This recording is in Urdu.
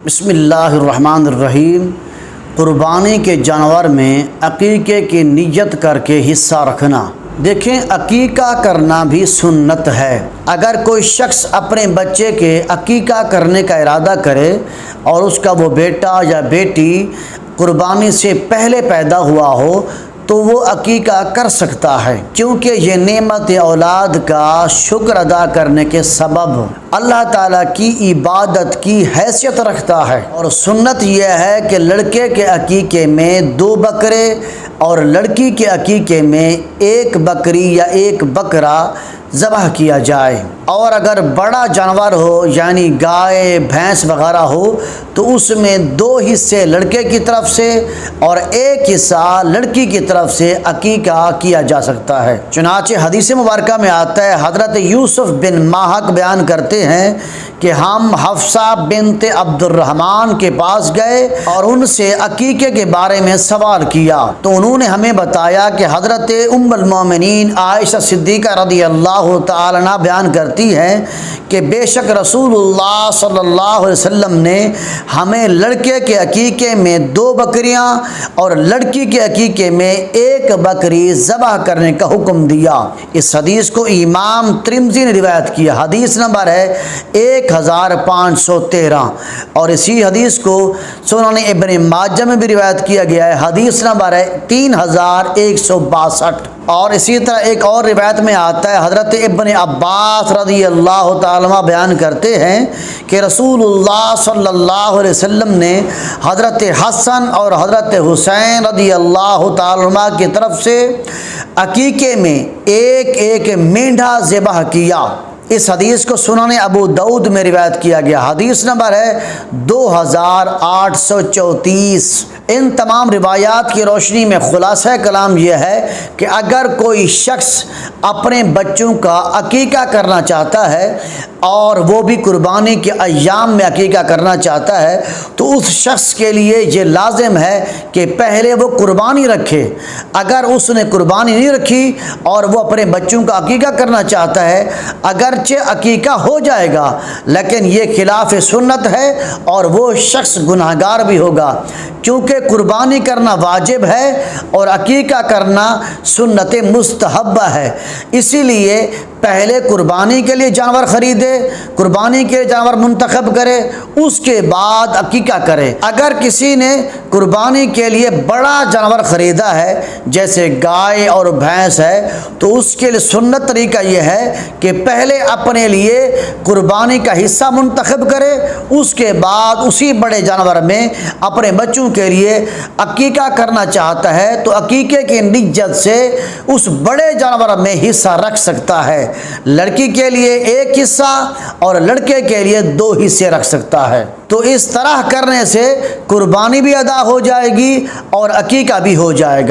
بسم اللہ الرحمن الرحیم۔ قربانی کے جانور میں عقیقے کی نیت کر کے حصہ رکھنا۔ دیکھیں، عقیقہ کرنا بھی سنت ہے۔ اگر کوئی شخص اپنے بچے کے عقیقہ کرنے کا ارادہ کرے اور اس کا وہ بیٹا یا بیٹی قربانی سے پہلے پیدا ہوا ہو تو وہ عقیقہ کر سکتا ہے، کیونکہ یہ نعمت اولاد کا شکر ادا کرنے کے سبب اللہ تعالیٰ کی عبادت کی حیثیت رکھتا ہے۔ اور سنت یہ ہے کہ لڑکے کے عقیقے میں 2 بکرے اور لڑکی کے عقیقے میں 1 بکری یا 1 بکرا ذبح کیا جائے۔ اور اگر بڑا جانور ہو یعنی گائے بھینس وغیرہ ہو تو اس میں 2 حصے لڑکے کی طرف سے اور 1 حصہ لڑکی کی طرف سے عقیقہ کیا جا سکتا ہے۔ چنانچہ حدیث مبارکہ میں آتا ہے، حضرت یوسف بن ماہک بیان کرتے ہیں کہ ہم حفصہ بنت عبد الرحمن کے پاس گئے اور ان سے عقیقے کے بارے میں سوال کیا تو انہوں نے ہمیں بتایا کہ حضرت ام المومنین عائشہ صدیقہ رضی اللہ تعالی عنہا بیان کرتی ہے کہ بے شک رسول اللہ صلی اللہ علیہ وسلم نے ہمیں لڑکے کے عقیقے میں 2 بکریاں اور لڑکی کے عقیقے میں 1 بکری ذبح کرنے کا حکم دیا۔ اس حدیث کو امام ترمذی نے روایت کیا، حدیث نمبر ہے 1513، اور اسی حدیث کو سنن ابن ماجہ میں بھی روایت کیا گیا ہے، حدیث نمبر ہے 3162۔ اور اسی طرح ایک اور روایت میں آتا ہے، حضرت ابن عباس رضی اللہ تعالیٰ عنہ بیان کرتے ہیں کہ رسول اللہ صلی اللہ علیہ وسلم نے حضرت حسن اور حضرت حسین رضی اللہ تعالیٰ عنہ کی طرف سے عقیقے میں ایک مینڈھا ذبح کیا۔ اس حدیث کو سنن ابو داؤد میں روایت کیا گیا، حدیث نمبر ہے 2834۔ ان تمام روایات کی روشنی میں خلاصہ کلام یہ ہے کہ اگر کوئی شخص اپنے بچوں کا عقیقہ کرنا چاہتا ہے اور وہ بھی قربانی کے ایام میں عقیقہ کرنا چاہتا ہے تو اس شخص کے لیے یہ لازم ہے کہ پہلے وہ قربانی رکھے۔ اگر اس نے قربانی نہیں رکھی اور وہ اپنے بچوں کا عقیقہ کرنا چاہتا ہے، اگرچہ عقیقہ ہو جائے گا لیکن یہ خلاف سنت ہے اور وہ شخص گناہگار بھی ہوگا، کیونکہ قربانی کرنا واجب ہے اور عقیقہ کرنا سنت مستحبہ ہے۔ اسی لیے پہلے قربانی کے لیے جانور خریدے، قربانی کے لیے جانور منتخب کرے، اس کے بعد عقیقہ کرے۔ اگر کسی نے قربانی کے لیے بڑا جانور خریدا ہے جیسے گائے اور بھینس ہے تو اس کے لیے سنت طریقہ یہ ہے کہ پہلے اپنے لیے قربانی کا حصہ منتخب کرے، اس کے بعد اسی بڑے جانور میں اپنے بچوں کے لیے عقیقہ کرنا چاہتا ہے تو عقیقے کی نیت سے اس بڑے جانور میں حصہ رکھ سکتا ہے۔ لڑکی کے لیے 1 حصہ اور لڑکے کے لیے 2 حصے رکھ سکتا ہے۔ تو اس طرح کرنے سے قربانی بھی ادا ہو جائے گی اور عقیقہ بھی ہو جائے گا۔